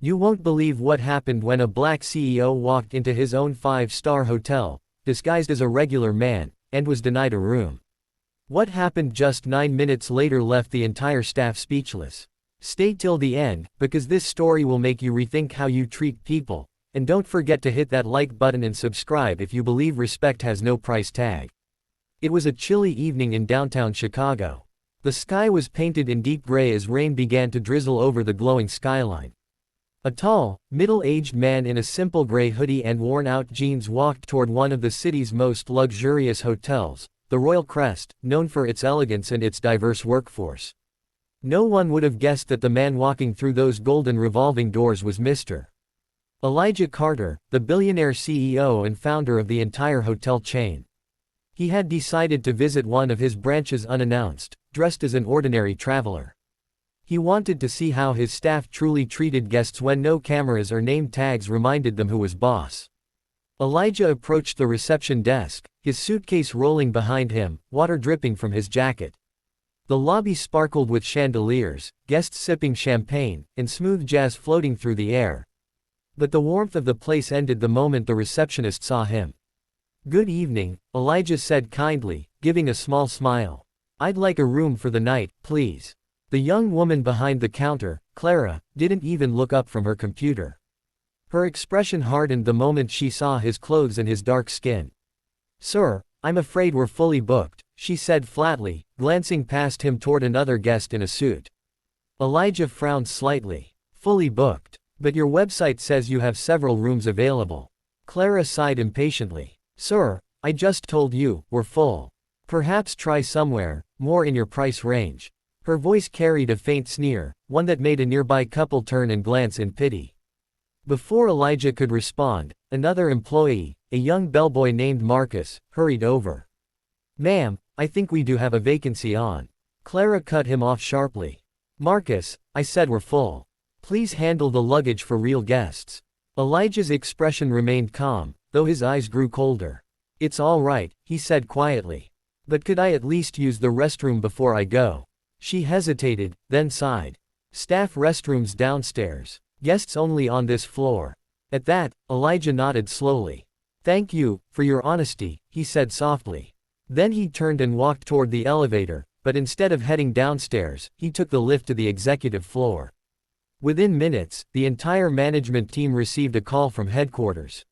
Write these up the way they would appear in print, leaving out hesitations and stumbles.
You won't believe what happened when a black CEO walked into his own five-star hotel, disguised as a regular man, and was denied a room. What happened just 9 minutes later left the entire staff speechless. Stay till the end, because this story will make you rethink how you treat people, and don't forget to hit that like button and subscribe if you believe respect has no price tag. It was a chilly evening in downtown Chicago. The sky was painted in deep gray as rain began to drizzle over the glowing skyline. A tall, middle-aged man in a simple gray hoodie and worn-out jeans walked toward one of the city's most luxurious hotels, the Royal Crest, known for its elegance and its diverse workforce. No one would have guessed that the man walking through those golden revolving doors was Mr. Elijah Carter, the billionaire CEO and founder of the entire hotel chain. He had decided to visit one of his branches unannounced, dressed as an ordinary traveler. He wanted to see how his staff truly treated guests when no cameras or name tags reminded them who was boss. Elijah approached the reception desk, his suitcase rolling behind him, water dripping from his jacket. The lobby sparkled with chandeliers, guests sipping champagne, and smooth jazz floating through the air. But the warmth of the place ended the moment the receptionist saw him. "Good evening," Elijah said kindly, giving a small smile. "I'd like a room for the night, please." The young woman behind the counter, Clara, didn't even look up from her computer. Her expression hardened the moment she saw his clothes and his dark skin. "Sir, I'm afraid we're fully booked," she said flatly, glancing past him toward another guest in a suit. Elijah frowned slightly. "Fully booked? But your website says you have several rooms available." Clara sighed impatiently. "Sir, I just told you, we're full. Perhaps try somewhere more in your price range." Her voice carried a faint sneer, one that made a nearby couple turn and glance in pity. Before Elijah could respond, another employee, a young bellboy named Marcus, hurried over. "Ma'am, I think we do have a vacancy on." Clara cut him off sharply. "Marcus, I said we're full. Please handle the luggage for real guests." Elijah's expression remained calm, though his eyes grew colder. "It's all right," he said quietly. "But could I at least use the restroom before I go?" She hesitated, then sighed. "Staff restrooms downstairs. Guests only on this floor." At that, Elijah nodded slowly. "Thank you for your honesty," he said softly. Then he turned and walked toward the elevator, but instead of heading downstairs, he took the lift to the executive floor. Within minutes, the entire management team received a call from headquarters.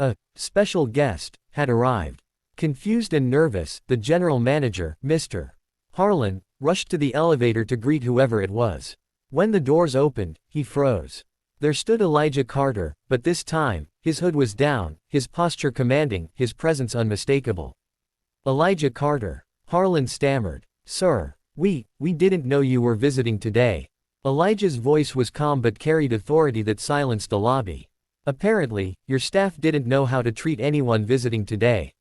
A special guest had arrived. Confused and nervous, the general manager, Mr. Harlan, rushed to the elevator to greet whoever it was. When the doors opened, he froze. There stood Elijah Carter, but this time, his hood was down, his posture commanding, his presence unmistakable. "Elijah Carter," Harlan stammered. "Sir, we didn't know you were visiting today." Elijah's voice was calm but carried authority that silenced the lobby. "Apparently, your staff didn't know how to treat anyone visiting today."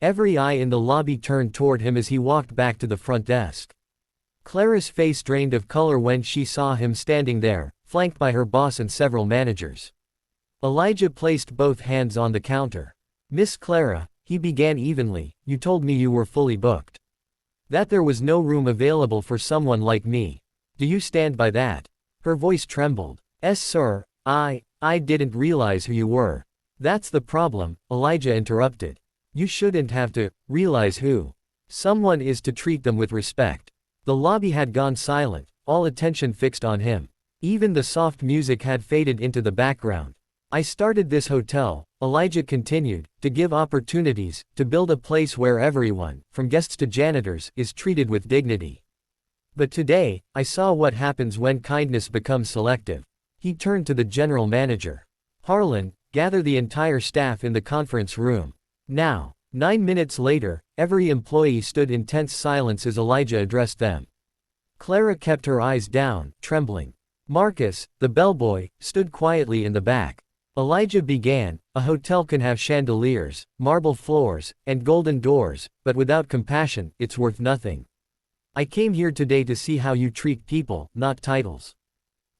Every eye in the lobby turned toward him as he walked back to the front desk. Clara's face drained of color when she saw him standing there, flanked by her boss and several managers. Elijah placed both hands on the counter. "Miss Clara," he began evenly, "you told me you were fully booked. That there was no room available for someone like me. Do you stand by that?" Her voice trembled. "Yes, sir, I didn't realize who you were." "That's the problem," Elijah interrupted. "You shouldn't have to realize who someone is to treat them with respect." The lobby had gone silent, all attention fixed on him. Even the soft music had faded into the background. "I started this hotel," Elijah continued, "to give opportunities, to build a place where everyone, from guests to janitors, is treated with dignity. But today, I saw what happens when kindness becomes selective." He turned to the general manager. "Harlan, gather the entire staff in the conference room. Now." 9 minutes later, every employee stood in tense silence as Elijah addressed them. Clara kept her eyes down, trembling. Marcus, the bellboy, stood quietly in the back. Elijah began, "A hotel can have chandeliers, marble floors, and golden doors, but without compassion, it's worth nothing. I came here today to see how you treat people, not titles.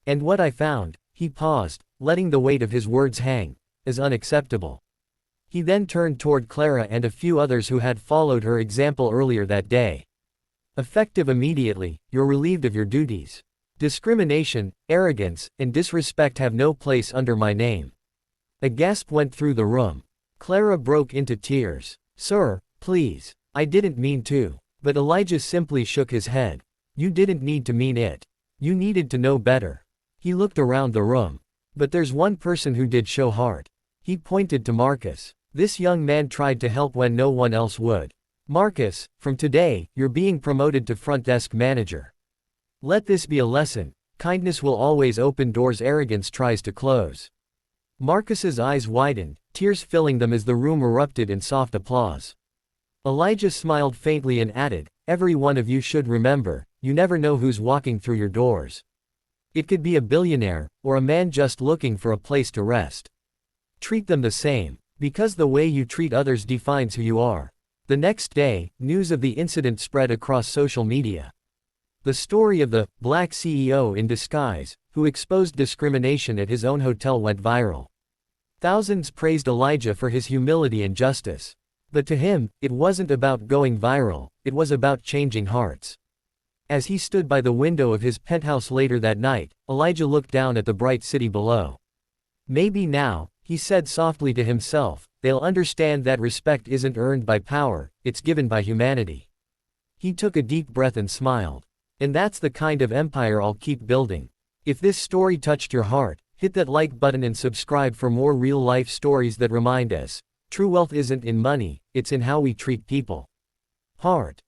And what I found," he paused, letting the weight of his words hang, "is unacceptable." He then turned toward Clara and a few others who had followed her example earlier that day. "Effective immediately, you're relieved of your duties." Discrimination, arrogance, and disrespect have no place under my name." A gasp went through the room. Clara broke into tears. "Sir, please. I didn't mean to." But Elijah simply shook his head. "You didn't need to mean it. You needed to know better." He looked around the room. "But there's one person who did show heart." He pointed to Marcus. "This young man tried to help when no one else would. Marcus, from today, you're being promoted to front desk manager. Let this be a lesson. Kindness will always open doors arrogance tries to close." Marcus's eyes widened, tears filling them as the room erupted in soft applause. Elijah smiled faintly and added, "Every one of you should remember, you never know who's walking through your doors. It could be a billionaire, or a man just looking for a place to rest. Treat them the same, because the way you treat others defines who you are." The next day, news of the incident spread across social media. The story of the black CEO in disguise, who exposed discrimination at his own hotel went viral. Thousands praised Elijah for his humility and justice. But to him, it wasn't about going viral, it was about changing hearts. As he stood by the window of his penthouse later that night, Elijah looked down at the bright city below. "Maybe now," he said softly to himself, "they'll understand that respect isn't earned by power, it's given by humanity." He took a deep breath and smiled. And that's the kind of empire I'll keep building. If this story touched your heart, hit that like button and subscribe for more real-life stories that remind us, true wealth isn't in money, it's in how we treat people. Heart.